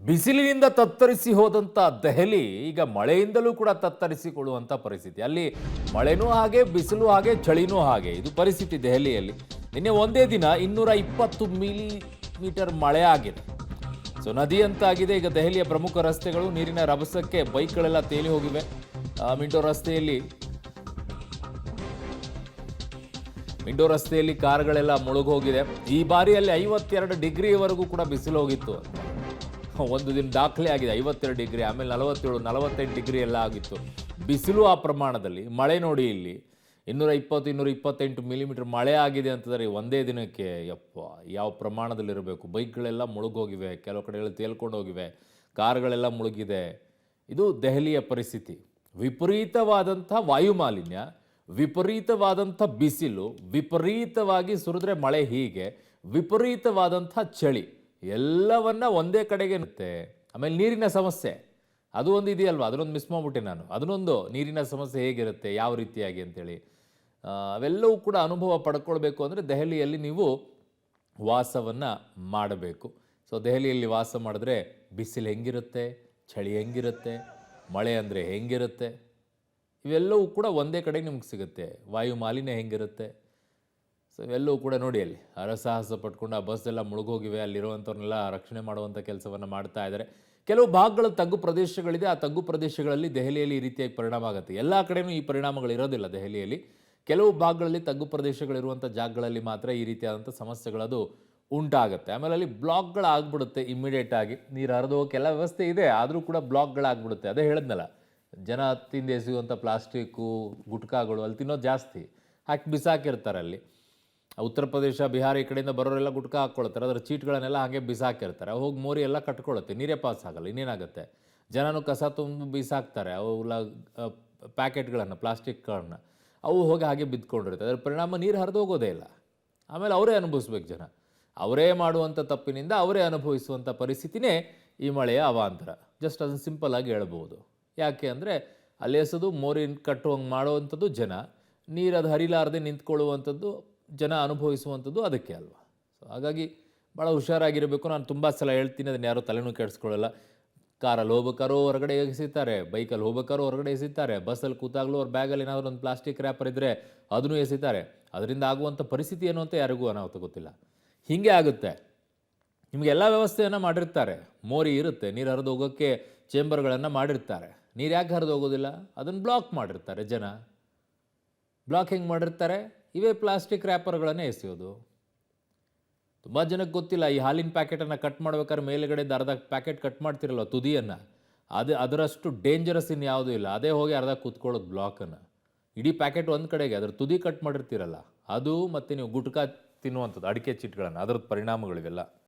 ಬಿಸಿಲಿನಿಂದ ತತ್ತರಿಸಿ ಹೋದಂಥ ದೆಹಲಿ ಈಗ ಮಳೆಯಿಂದಲೂ ಕೂಡ ತತ್ತರಿಸಿಕೊಳ್ಳುವಂಥ ಪರಿಸ್ಥಿತಿ. ಅಲ್ಲಿ ಮಳೆನೂ ಹಾಗೆ, ಬಿಸಿಲು ಹಾಗೆ, ಚಳಿನೂ ಹಾಗೆ. ಇದು ಪರಿಸ್ಥಿತಿ ದೆಹಲಿಯಲ್ಲಿ. ನಿನ್ನೆ ಒಂದೇ ದಿನ 220 ಮಿಲಿಮೀಟರ್ ಮಳೆ ಆಗಿದೆ. ಸೊ ನದಿ ಅಂತಾಗಿದೆ ಈಗ ದೆಹಲಿಯ ಪ್ರಮುಖ ರಸ್ತೆಗಳು. ನೀರಿನ ರಭಸಕ್ಕೆ ಬೈಕ್ಗಳೆಲ್ಲ ತೇಲಿ ಹೋಗಿವೆ. ಮಿಂಟೋ ರಸ್ತೆಯಲ್ಲಿ ಕಾರ್ಗಳೆಲ್ಲ ಮುಳುಗೋಗಿದೆ. ಈ ಬಾರಿಯಲ್ಲಿ 52 ಡಿಗ್ರಿವರೆಗೂ ಕೂಡ ಬಿಸಿಲು ಹೋಗಿತ್ತು. ಒಂದು ದಿನ ದಾಖಲೆ ಆಗಿದೆ 52 ಡಿಗ್ರಿ, ಆಮೇಲೆ 47, 48 ಡಿಗ್ರಿ ಎಲ್ಲ ಆಗಿತ್ತು ಬಿಸಿಲು. ಆ ಪ್ರಮಾಣದಲ್ಲಿ ಮಳೆ ನೋಡಿ, ಇಲ್ಲಿ 220, 228 ಮಿಲಿಮೀಟರ್ ಮಳೆ ಆಗಿದೆ ಅಂತಂದರೆ ಒಂದೇ ದಿನಕ್ಕೆ. ಯಪ್ಪ, ಯಾವ ಪ್ರಮಾಣದಲ್ಲಿರಬೇಕು. ಬೈಕ್ಗಳೆಲ್ಲ ಮುಳುಗೋಗಿವೆ, ಕೆಲವು ಕಡೆಗಳು ತೇಲ್ಕೊಂಡು ಹೋಗಿವೆ, ಕಾರ್ಗಳೆಲ್ಲ ಮುಳುಗಿದೆ. ಇದು ದೆಹಲಿಯ ಪರಿಸ್ಥಿತಿ. ವಿಪರೀತವಾದಂಥ ವಾಯುಮಾಲಿನ್ಯ, ವಿಪರೀತವಾದಂಥ ಬಿಸಿಲು, ವಿಪರೀತವಾಗಿ ಸುರಿದ್ರೆ ಮಳೆ, ಹೀಗೆ ವಿಪರೀತವಾದಂಥ ಚಳಿ ಎಲ್ಲವನ್ನ ಒಂದೇ ಕಡೆಗೆ ಇರುತ್ತೆ. ಆಮೇಲೆ ನೀರಿನ ಸಮಸ್ಯೆ ಅದು ಒಂದು ಇದೆಯಲ್ವಾ, ಅದನ್ನೊಂದು ಮಿಸ್ ಮಾಡಿಬಿಟ್ಟೆ ನಾನು. ಅದನ್ನೊಂದು ನೀರಿನ ಸಮಸ್ಯೆ ಹೇಗಿರುತ್ತೆ, ಯಾವ ರೀತಿಯಾಗಿ ಅಂತೇಳಿ ಅವೆಲ್ಲವೂ ಕೂಡ ಅನುಭವ ಪಡ್ಕೊಳ್ಬೇಕು ಅಂದರೆ ದೆಹಲಿಯಲ್ಲಿ ನೀವು ವಾಸವನ್ನು ಮಾಡಬೇಕು. ಸೊ ದೆಹಲಿಯಲ್ಲಿ ವಾಸ ಮಾಡಿದ್ರೆ ಬಿಸಿಲು ಹೆಂಗಿರುತ್ತೆ, ಚಳಿ ಹೆಂಗಿರುತ್ತೆ, ಮಳೆ ಅಂದರೆ ಹೆಂಗಿರುತ್ತೆ, ಇವೆಲ್ಲವೂ ಕೂಡ ಒಂದೇ ಕಡೆ ನಿಮ್ಗೆ ಸಿಗುತ್ತೆ. ವಾಯು ಮಾಲಿನ್ಯ ಹೆಂಗಿರುತ್ತೆ, ಸೊ ಇವೆಲ್ಲವೂ ಕೂಡ ನೋಡಿ. ಅಲ್ಲಿ ಹರಸಾಹಸ ಪಟ್ಕೊಂಡು ಆ ಬಸ್ ಎಲ್ಲ ಮುಳುಗೋಗಿವೆ. ಅಲ್ಲಿರುವಂಥವ್ರನ್ನೆಲ್ಲ ರಕ್ಷಣೆ ಮಾಡುವಂಥ ಕೆಲಸವನ್ನು ಮಾಡ್ತಾ ಇದ್ದಾರೆ. ಕೆಲವು ಭಾಗಗಳು ತಗ್ಗು ಪ್ರದೇಶಗಳಿದೆ. ಆ ತಗ್ಗು ಪ್ರದೇಶಗಳಲ್ಲಿ ದೆಹಲಿಯಲ್ಲಿ ಈ ರೀತಿಯಾಗಿ ಪರಿಣಾಮ ಆಗುತ್ತೆ. ಎಲ್ಲ ಕಡೆಯೂ ಈ ಪರಿಣಾಮಗಳಿರೋದಿಲ್ಲ ದೆಹಲಿಯಲ್ಲಿ. ಕೆಲವು ಭಾಗಗಳಲ್ಲಿ ತಗ್ಗು ಪ್ರದೇಶಗಳಿರುವಂಥ ಜಾಗಗಳಲ್ಲಿ ಮಾತ್ರ ಈ ರೀತಿಯಾದಂಥ ಸಮಸ್ಯೆಗಳದು ಉಂಟಾಗುತ್ತೆ. ಆಮೇಲೆ ಅಲ್ಲಿ ಬ್ಲಾಕ್ಗಳಾಗ್ಬಿಡುತ್ತೆ ಇಮ್ಮಿಡಿಯೇಟಾಗಿ. ನೀರು ಹರಿದು ಹೋಗೋಕ್ಕೆಲ್ಲ ವ್ಯವಸ್ಥೆ ಇದೆ, ಆದರೂ ಕೂಡ ಬ್ಲಾಕ್ಗಳಾಗ್ಬಿಡುತ್ತೆ. ಅದೇ ಹೇಳಿದ್ನಲ್ಲ, ಜನ ತಿಂದು ಎಸೆಯುವಂಥ ಪ್ಲಾಸ್ಟಿಕ್ಕು, ಗುಟ್ಕಾಗಳು ಅಲ್ಲಿ ತಿನ್ನೋದು ಜಾಸ್ತಿ, ಹಾಕಿ ಬಿಸಾಕಿರ್ತಾರೆ ಅಲ್ಲಿ. ಉತ್ತರ ಪ್ರದೇಶ, ಬಿಹಾರ ಈ ಕಡೆಯಿಂದ ಬರೋರೆಲ್ಲ ಗುಟ್ಕಾ ಹಾಕ್ಕೊಳ್ತಾರೆ, ಅದರ ಚೀಟ್ಗಳನ್ನೆಲ್ಲ ಹಾಗೆ ಬಿಸಾಕಿರ್ತಾರೆ. ಹೋಗಿ ಮೋರಿ ಎಲ್ಲ ಕಟ್ಕೊಳ್ಳುತ್ತೆ, ನೀರೇ ಪಾಸ್ ಆಗಲ್ಲ. ಇನ್ನೇನಾಗುತ್ತೆ, ಜನನು ಕಸ ತುಂಬ ಬಿಸಾಕ್ತಾರೆ ಅವೆಲ್ಲ ಪ್ಯಾಕೆಟ್ಗಳನ್ನು, ಪ್ಲಾಸ್ಟಿಕ್ಗಳನ್ನ. ಅವು ಹೋಗಿ ಹಾಗೆ ಬಿದ್ದುಕೊಂಡಿರುತ್ತೆ. ಅದರ ಪರಿಣಾಮ ನೀರು ಹರಿದು ಹೋಗೋದೇ ಇಲ್ಲ. ಆಮೇಲೆ ಅವರೇ ಅನುಭವಿಸ್ಬೇಕು ಜನ. ಅವರೇ ಮಾಡುವಂಥ ತಪ್ಪಿನಿಂದ ಅವರೇ ಅನುಭವಿಸುವಂಥ ಪರಿಸ್ಥಿತಿನೇ ಈ ಮಳೆಯ ಅವಾಂತರ. ಜಸ್ಟ್ ಅದನ್ನು ಸಿಂಪಲ್ಲಾಗಿ ಹೇಳ್ಬೋದು. ಯಾಕೆ ಅಂದರೆ ಅಲ್ಲಿ ಎಸೆದು ಮೋರಿ ಕಟ್ಟುವಂಗೆ ಮಾಡುವಂಥದ್ದು ಜನ, ನೀರು ಅದು ಹರಿಲಾರದೆ ನಿಂತ್ಕೊಳ್ಳುವಂಥದ್ದು ಜನ ಅನುಭವಿಸುವಂಥದ್ದು ಅದಕ್ಕೆ ಅಲ್ವಾ. ಸೊ ಹಾಗಾಗಿ ಭಾಳ ಹುಷಾರಾಗಿರಬೇಕು. ನಾನು ತುಂಬ ಸಲ ಹೇಳ್ತೀನಿ, ಅದನ್ನು ಯಾರೂ ತಲೆನೂ ಕೆಡಿಸ್ಕೊಳ್ಳಲ್ಲ. ಕಾರಲ್ಲಿ ಹೋಗ್ಬೇಕಾದ್ರೂ ಹೊರಗಡೆ ಎಸೆತಾರೆ, ಬೈಕಲ್ಲಿ ಹೋಗ್ಬೇಕಾದ್ರೂ ಹೊರಗಡೆ ಎಸೆತಾರೆ, ಬಸ್ಸಲ್ಲಿ ಕೂತಾಗಲೂ ಅವ್ರ ಬ್ಯಾಗಲ್ಲಿ ಏನಾದರೂ ಒಂದು ಪ್ಲಾಸ್ಟಿಕ್ ರ್ಯಾಪರ್ ಇದ್ದರೆ ಅದನ್ನು ಎಸೆತಾರೆ. ಅದರಿಂದ ಆಗುವಂಥ ಪರಿಸ್ಥಿತಿ ಏನು ಅಂತ ಯಾರಿಗೂ ಅನಾಹುತ ಗೊತ್ತಿಲ್ಲ. ಹೀಗೆ ಆಗುತ್ತೆ. ನಿಮಗೆಲ್ಲ ವ್ಯವಸ್ಥೆಯನ್ನು ಮಾಡಿರ್ತಾರೆ, ಮೋರಿ ಇರುತ್ತೆ, ನೀರು ಹರಿದು ಹೋಗೋಕ್ಕೆ ಚೇಂಬರ್ಗಳನ್ನು ಮಾಡಿರ್ತಾರೆ. ನೀರು ಯಾಕೆ ಹರಿದು ಹೋಗೋದಿಲ್ಲ, ಅದನ್ನು ಬ್ಲಾಕ್ ಮಾಡಿರ್ತಾರೆ ಜನ. ಬ್ಲಾಕ್ ಹೆಂಗೆ ಮಾಡಿರ್ತಾರೆ, ಇವೇ ಪ್ಲಾಸ್ಟಿಕ್ ರ್ಯಾಪರ್ಗಳನ್ನೇ ಎಸೆಯೋದು. ತುಂಬ ಜನಕ್ಕೆ ಗೊತ್ತಿಲ್ಲ, ಈ ಹಾಲಿನ ಪ್ಯಾಕೆಟನ್ನು ಕಟ್ ಮಾಡ್ಬೇಕಾದ್ರೆ ಮೇಲುಗಡೆ ಅರ್ಧ ಪ್ಯಾಕೆಟ್ ಕಟ್ ಮಾಡ್ತಿರಲ್ಲ ತುದಿಯನ್ನು, ಅದರಷ್ಟು ಡೇಂಜರಸ್ ಇನ್ಯಾವುದೂ ಇಲ್ಲ. ಅದೇ ಹೋಗಿ ಅರ್ಧ ಕೂತ್ಕೊಳ್ಳೋದು ಬ್ಲಾಕನ್ನು. ಇಡೀ ಪ್ಯಾಕೆಟ್ ಒಂದು ಕಡೆಗೆ ಅದರ ತುದಿ ಕಟ್ ಮಾಡಿರ್ತೀರಲ್ಲ ಅದು, ಮತ್ತು ನೀವು ಗುಟ್ಕಾ ತಿನ್ನುವಂಥದ್ದು, ಅಡಿಕೆ ಚೀಟ್ಗಳನ್ನು, ಅದರದ್ದು ಪರಿಣಾಮಗಳಿವೆಲ್ಲ.